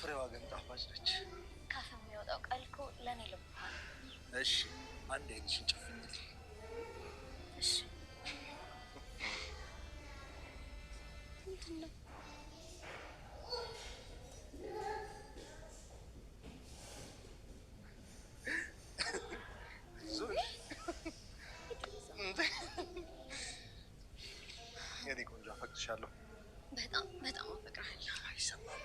ፍሬዋ ግን ጣፋጭ ነች። ካፍ የሚወጣው ቃል እኮ ለእኔ ልብሃል። እሺ አንድ አይንሽን ጨፍኝልኝ። እሺ ምንድን ነው? የኔ ቆንጆ አፈቅርሻለሁ። በጣም በጣም አፈቅርሃለሁ። አይሰማም።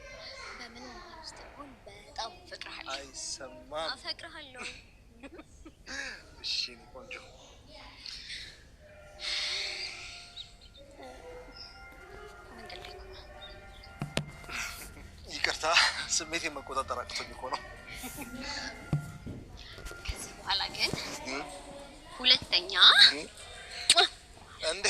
በምን ውስጥ ሆን በጣም አፈቅርሃለሁ። አይሰማም። አፈቅርሃለሁ። እሺ የኔ ቆንጆ መንገድ ላይ ነው። ይቅርታ ስሜቴን መቆጣጠር አቅቶኝ እኮ ነው። ከዚህ በኋላ ግን ሁለተኛ እንዴ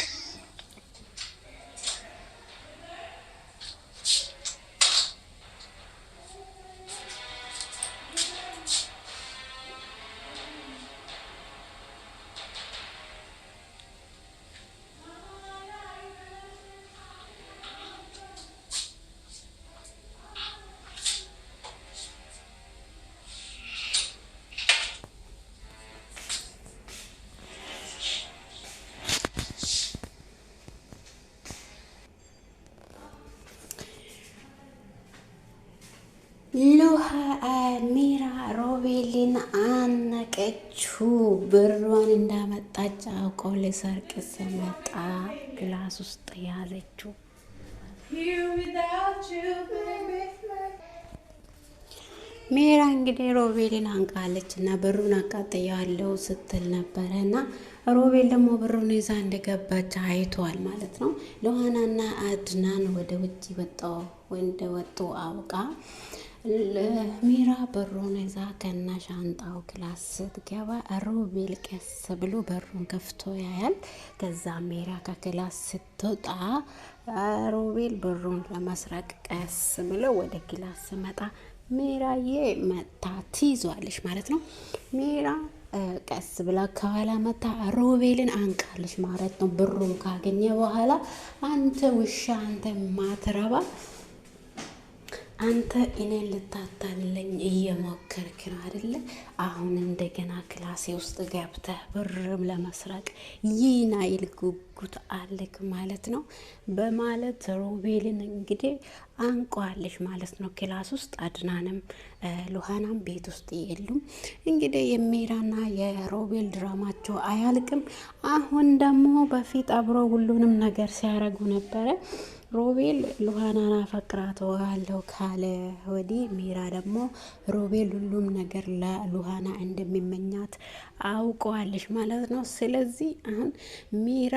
ሚራ ሮቤልን አነቀችው። ብሯን እንዳመጣች አውቀው ሊሰርቅ ሲመጣ ግላስ ውስጥ ያዘችው። ሚራ እንግዲህ ሮቤልን አንቃለች እና ብሩን አቃጥያለሁ ስትል ነበረ እና ሮቤል ደግሞ ብሩን ይዛ እንደገባች አይቷል ማለት ነው። ሉሃናና አድናን ወደ ውጭ ወጡ አውቃ ሚራ በሩን ይዛ ከና ሻንጣው ክላስ ስትገባ ሮቤል ቀስ ብሎ በሩን ከፍቶ ያያል። ከዛ ሚራ ከክላስ ስትወጣ ሮቤል በሩን ለመስረቅ ቀስ ብሎ ወደ ክላስ ሲመጣ ሚራዬ መታ ትይዟለች ማለት ነው። ሚራ ቀስ ብላ ከኋላ መታ ሮቤልን አንቃለች ማለት ነው። ብሩን ካገኘ በኋላ አንተ ውሻ፣ አንተ ማትረባ፣ አንተ እኔን ልታታልለኝ እየሞከርክ ነው አይደለ? አሁን እንደገና ክላሴ ውስጥ ገብተህ ብርም ለመስረቅ ይናይል ጉጉት አለክ ማለት ነው በማለት ሮቤልን እንግዲህ አንቋለች ማለት ነው። ክላስ ውስጥ አድናንም ሉሃናም ቤት ውስጥ የሉም። እንግዲህ የሚራና የሮቤል ድራማቸው አያልቅም። አሁን ደግሞ በፊት አብሮ ሁሉንም ነገር ሲያረጉ ነበረ። ሮቤል ሉሃናን አፈቅራታለሁ ካለ ወዲህ ሚራ ደግሞ ሮቤል ሁሉም ነገር ለሉሃና እንደሚመኛት አውቀዋለች ማለት ነው። ስለዚህ አሁን ሚራ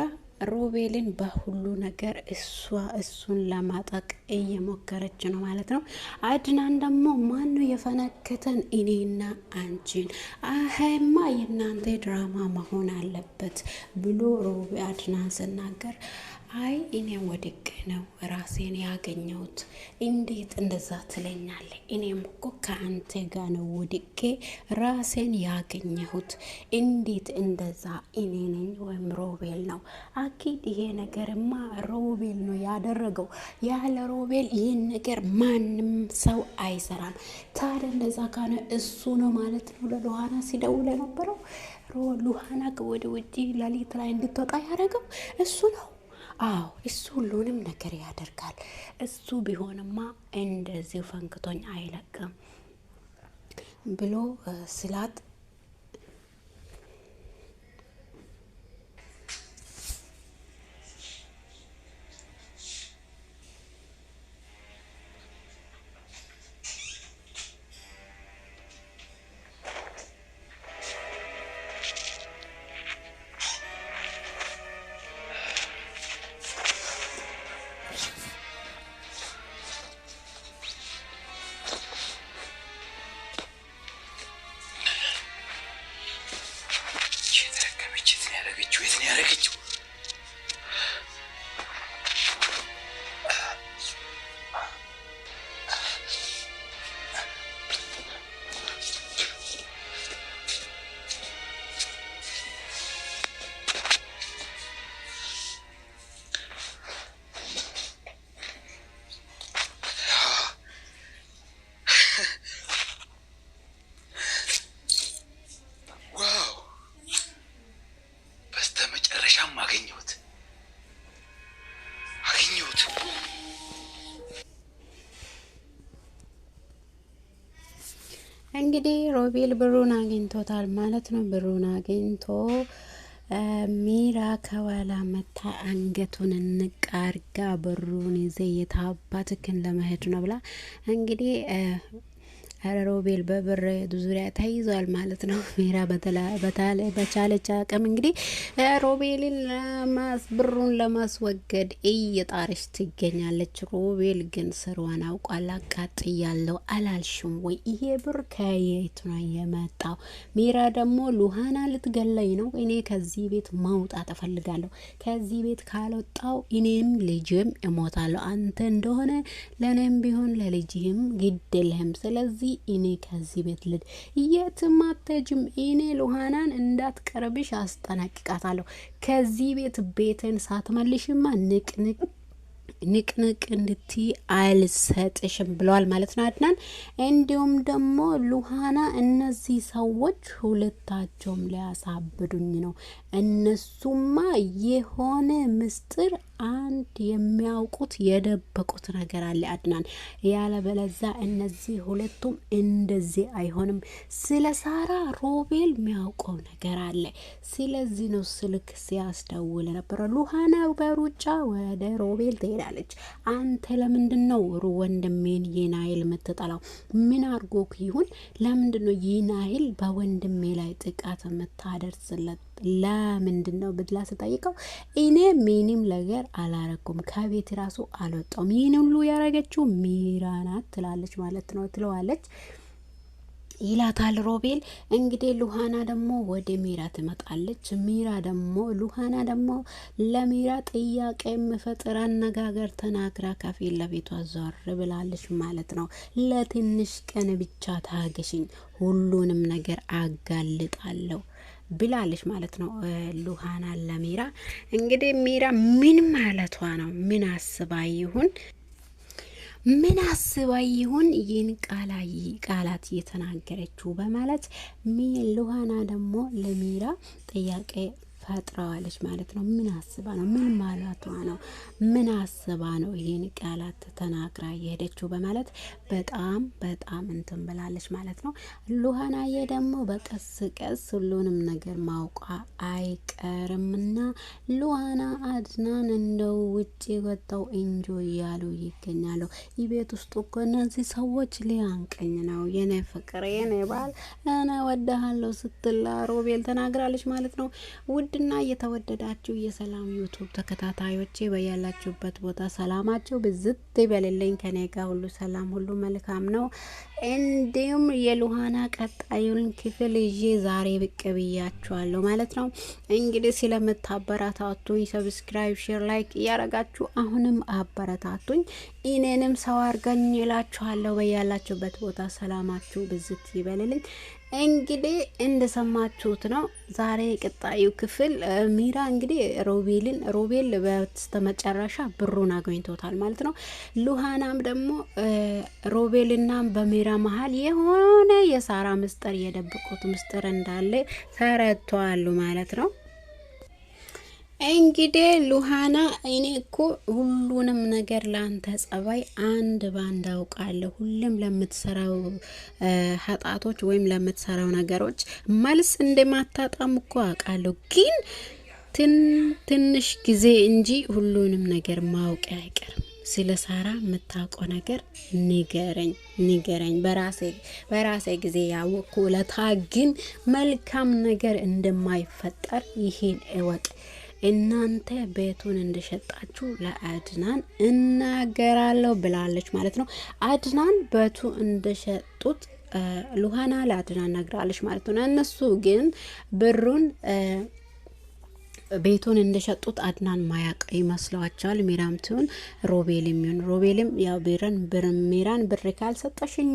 ሮቤልን በሁሉ ነገር እሱን ለማጠቅ እየሞከረች ነው ማለት ነው። አድናን ደግሞ ማኑ የፈነከተን እኔና አንቺን አሄማ የእናንተ ድራማ መሆን አለበት ብሎ አድናን ስናገር አይ እኔ ወድቄ ነው ራሴን ያገኘሁት። እንዴት እንደዛ ትለኛለህ? እኔም እኮ ከአንተ ጋር ነው ወድቄ ራሴን ያገኘሁት። እንዴት እንደዛ? እኔ ነኝ ወይም ሮቤል ነው? አኪድ ይሄ ነገርማ ሮቤል ነው ያደረገው። ያለ ሮቤል ይህን ነገር ማንም ሰው አይሰራም። ታዲያ እንደዛ ካነ እሱ ነው ማለት ነው ለሉሃና ሲደውል የነበረው። ሉሃና ወደ ውጪ ሌሊት ላይ እንድትወጣ ያደረገው እሱ ነው። አዎ እሱ ሁሉንም ነገር ያደርጋል። እሱ ቢሆንማ እንደዚህ ፈንክቶኝ አይለቅም ብሎ ስላት እንግዲህ ሮቤል ብሩን አግኝቶታል ማለት ነው። ብሩን አግኝቶ ሚራ ከኋላ መታ አንገቱን እንቅ አርጋ ብሩን ይዘ የታባትክን ለመሄድ ነው ብላ እንግዲህ ሮቤል በብር ዙሪያ ተይዟል ማለት ነው። ሚራ በቻለች አቅም እንግዲህ ሮቤልን ብሩን ለማስወገድ እየጣረች ትገኛለች። ሮቤል ግን ስሯን አውቋል። አቃጥያለሁ አላልሽም ወይ? ይሄ ብር ከየት ነው የመጣው? ሚራ ደግሞ ሉሃና ልትገለኝ ነው። እኔ ከዚህ ቤት ማውጣት እፈልጋለሁ። ከዚህ ቤት ካልወጣው እኔም ልጅም እሞታለሁ። አንተ እንደሆነ ለእኔም ቢሆን ለልጅህም ግድልህም። ስለዚህ እኔ ከዚህ ቤት ልድ የትም አትሄጂም። እኔ ሉሃናን እንዳትቀርብሽ አስጠነቅቃታለሁ። ከዚህ ቤትን ሳትመልሽማ ንቅንቅ እንድትይ አልሰጥሽም ብለዋል ማለት ነው አድናን። እንዲሁም ደግሞ ሉሃና እነዚህ ሰዎች ሁለታቸውም ሊያሳብዱኝ ነው። እነሱማ የሆነ ምስጢር አንድ የሚያውቁት የደበቁት ነገር አለ አድናን። ያለበለዛ እነዚህ ሁለቱም እንደዚህ አይሆንም። ስለ ሳራ ሮቤል የሚያውቀው ነገር አለ። ስለዚህ ነው ስልክ ሲያስደውል ነበረ። ሉሃና በሩጫ ወደ ሮቤል ትሄዳለች። አንተ ለምንድን ነው ወንድሜን ይናይል የምትጠላው? ምን አድርጎክ ይሁን? ለምንድን ነው ይናይል በወንድሜ ላይ ጥቃት የምታደርስለት? ለምንድን ነው ብላ ስጠይቀው እኔ ምንም ነገር አላረኩም፣ ከቤት ራሱ አልወጣም፣ ይህን ሁሉ ያረገችው ሚራ ናት ትላለች ማለት ነው ትለዋለች ይላታል ሮቤል። እንግዲህ ሉሃና ደግሞ ወደ ሚራ ትመጣለች። ሉሃና ደግሞ ለሚራ ጥያቄ የምፈጥር አነጋገር ተናግራ ከፊት ለፊቷ ዞር ብላለች ማለት ነው። ለትንሽ ቀን ብቻ ታገሽኝ፣ ሁሉንም ነገር አጋልጣለሁ ብላለች ማለት ነው ሉሃና ለሚራ። እንግዲህ ሚራ ምን ማለቷ ነው? ምን አስባ ይሁን ይህን ቃላት እየተናገረችው በማለት ሉሃና ደግሞ ለሚራ ጥያቄ ፈጥረዋለች ማለት ነው። ምን አስባ ነው? ምን ማለቷ ነው? ምን አስባ ነው ይህን ቃላት ተናግራ የሄደችው በማለት በጣም እንትን ብላለች ማለት ነው። ሉሃናዬ ደግሞ በቀስ ቀስ ሁሉንም ነገር ማውቃ አይቀርምና ሉሃና አድናን እንደው ውጭ ወጣው እንጆ እያሉ ይገኛሉ። ቤት ውስጥ እኮ እነዚህ ሰዎች ሊያንቀኝ ነው፣ የኔ ፍቅር፣ የኔ ባል፣ እኔ ወደሃለሁ ስትል ሮቤል ተናግራለች ማለት ነው። ውድና እየተወደዳችሁ የሰላም ዩቱብ ተከታታዮቼ በያላችሁበት ቦታ ሰላማችሁ ብዝት ይበልልኝ። ከኔ ጋር ሁሉ ሰላም፣ ሁሉ መልካም ነው። እንዲሁም የሉሃና ቀጣዩን ክፍል ይዤ ዛሬ ብቅ ብያችኋለሁ ማለት ነው። እንግዲህ ስለምታበረታቱኝ ሰብስክራይብ፣ ሼር፣ ላይክ እያረጋችሁ አሁንም አበረታቱኝ፣ እኔንም ሰው አርገኝ እላችኋለሁ። በያላችሁበት ቦታ ሰላማችሁ ብዝት ይበልልኝ። እንግዲህ እንደሰማችሁት ነው ዛሬ ቀጣዩ ክፍል ሚራ እንግዲህ ሮቤል በስተመጨረሻ ብሩን አግኝቶታል ማለት ነው። ሉሃናም ደግሞ ሮቤልና በሚራ መሀል የሆነ የሳራ ምስጢር የደበቁት ምስጢር እንዳለ ተረድተዋል ማለት ነው። እንግዲህ ሉሃና እኔ እኮ ሁሉንም ነገር ላንተ ጸባይ አንድ ባንድ አውቃለሁ። ሁሉም ለምትሰራው ኃጢአቶች ወይም ለምትሰራው ነገሮች መልስ እንደማታጣም እኮ አውቃለሁ። ግን ትንሽ ጊዜ እንጂ ሁሉንም ነገር ማወቅ አይቀርም። ስለ ሳራ የምታውቀው ነገር ንገረኝ። በራሴ ጊዜ ያወቅኩ ለታ ግን መልካም ነገር እንደማይፈጠር ይሄን እወቅ። እናንተ ቤቱን እንደሸጣችሁ ለአድናን እናገራለሁ ብላለች ማለት ነው። አድናን ቤቱ እንደሸጡት ሉሃና ለአድናን ነግራለች ማለት ነው። እነሱ ግን ብሩን ቤቱን እንደሸጡት አድናን ማያቅ ይመስለዋቸዋል። ሚራም ትሁን ሮቤልም ያው ሚራን ብር ካልሰጠሽኝ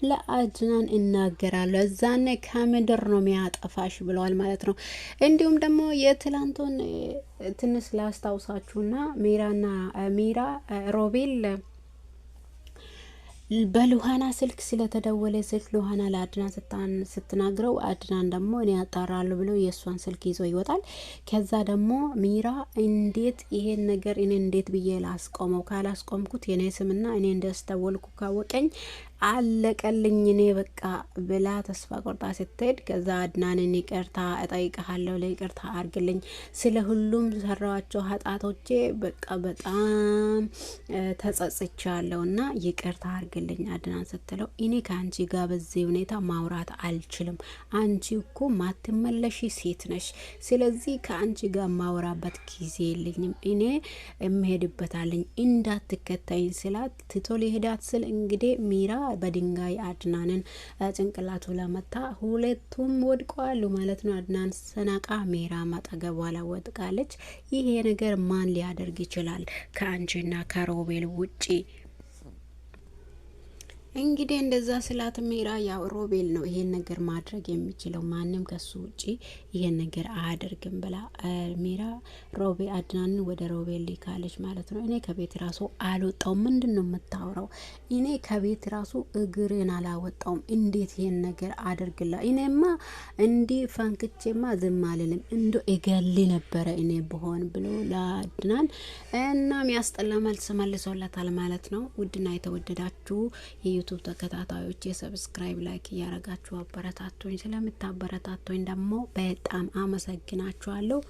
ለአድናን እናገራለሁ፣ እዛኔ ከምድር ነው የሚያጠፋሽ ብለዋል ማለት ነው። እንዲሁም ደግሞ የትላንቱን ትንሽ ላስታውሳችሁና ሮቤል በሉሃና ስልክ ስለተደወለ ስልክ ሉሃና ለአድናን ስትናግረው አድናን ደግሞ እኔ ያጣራለሁ ብሎ የእሷን ስልክ ይዞ ይወጣል። ከዛ ደግሞ ሚራ እንዴት ይሄን ነገር እኔ እንዴት ብዬ ላስቆመው? ካላስቆምኩት የኔ ስምና እኔ እንደስተወልኩ ካወቀኝ አለቀልኝ እኔ በቃ ብላ ተስፋ ቆርጣ ስትሄድ ከዛ አድናንን ይቅርታ እጠይቅሃለሁ፣ ለይቅርታ አርግልኝ ስለ ሁሉም ሰራዋቸው ኃጢአቶቼ በቃ በጣም ተጸጽቻለሁ እና ይቅርታ አርግልኝ አድናን ስትለው እኔ ከአንቺ ጋር በዚህ ሁኔታ ማውራት አልችልም። አንቺ እኮ ማትመለሺ ሴት ነሽ። ስለዚህ ከአንቺ ጋር ማውራበት ጊዜ የለኝም። እኔ እምሄድበታለኝ እንዳትከታይኝ ስላት ትቶ ሊሄዳት ስል እንግዲህ ሚራ በድንጋይ አድናንን ጭንቅላቱ ለመታ ሁለቱም ወድቀዋሉ ማለት ነው። አድናን ሰናቃ ሚራ ማጠገቧ ላይ ወድቃለች። ይሄ ነገር ማን ሊያደርግ ይችላል ከአንቺና ከሮቤል ውጪ? እንግዲህ እንደዛ ስላት ሚራ ያው ሮቤል ነው ይሄን ነገር ማድረግ የሚችለው ማንም ከሱ ውጪ ይሄን ነገር አያደርግም ብላ ሚራ ሮቤል አድናንን ወደ ሮቤል ሊካለች ማለት ነው። እኔ ከቤት ራሱ አልወጣውም። ምንድነው የምታወራው? እኔ ከቤት ራሱ እግሬን አላወጣውም። እንዴት ይሄን ነገር አደርግላ? እኔማ እንዲ ፈንክቼማ ዝም አልልም። እንዶ እገል ነበረ እኔ በሆን ብሎ ለአድናን እና የሚያስጠላ መልስ መልሶላታል ማለት ነው። ውድና የተወደዳችሁ ዩቱብ ተከታታዮች የሰብስክራይብ ላይክ እያረጋችሁ አበረታቱኝ። ስለምታበረታቱኝ ደግሞ በጣም አመሰግናችኋለሁ።